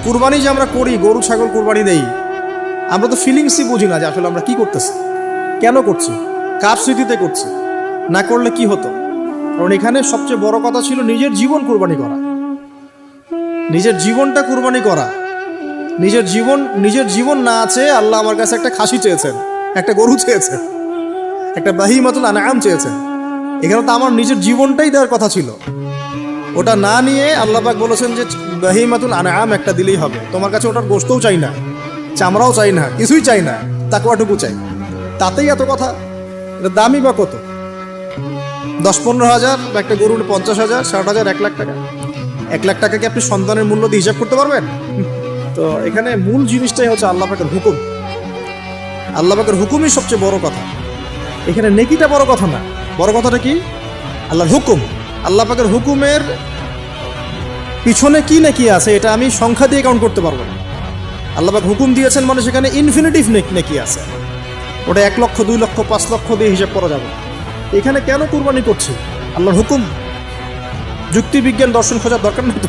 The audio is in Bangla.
কুরবানি যে আমরা করি, গরু ছাগল কুরবানি দেই, আমরা তো ফিলিংসই বুঝি না যে আসলে আমরা কি করতেছি, কেন করছি, কার স্মৃতিতে করছি, না করলে কি হতো। কারণ এখানে সবচেয়ে বড় কথা ছিল নিজের জীবন কুরবানি করা, নিজের জীবনটা কুরবানি করা। নিজের জীবন না আছে, আল্লাহ আমার কাছে একটা খাসি চেয়েছেন, একটা গরু চেয়েছেন, একটা বাহিমাতুল আনআম চেয়েছেন। এখানে তো আমার নিজের জীবনটাই দেওয়ার কথা ছিল। ওটা না নিয়ে আল্লাহ পাক বলেছেন যে বাহিমাতুল আনআম একটা দিলেই হবে। তোমার কাছে ওটার গোশতও চাই না, চামড়াও চাই না, কিছুই চাই না, তাকওয়াটুকু চাই। তাতেই এত কথা। এটা দামই বা কত? 10-15 হাজার, বা একটা গরুর 50,000, 60,000, 1 লাখ টাকা। 1 লাখ টাকা কি আপনি সন্তানের মূল্য দিয়ে হিসাব করতে পারবেন? তো এখানে মূল জিনিসটাই হচ্ছে আল্লাহ পাকের হুকুম। আল্লাহ পাকের হুকুমই সবচেয়ে বড় কথা। এখানে নেকিটা বড় কথা না, বড় কথাটা কি? আল্লাহর হুকুম। আল্লাহ পাকের হুকুমের পিছনে কি নেকি আছে এটা আমি সংখ্যা দিয়ে কাউন্ট করতে পারবো না। আল্লাহ পাক হুকুম দিয়েছেন মানে সেখানে ইনফিনিটিভ নেকি আছে। ওটা 1 লক্ষ, 2 লক্ষ, 5 লক্ষ দিয়ে হিসাব করা যাবে। এখানে কেন কুরবানি করছি? আল্লাহর হুকুম। যুক্তি বিজ্ঞান দর্শন খোঁজার দরকার নেই তো।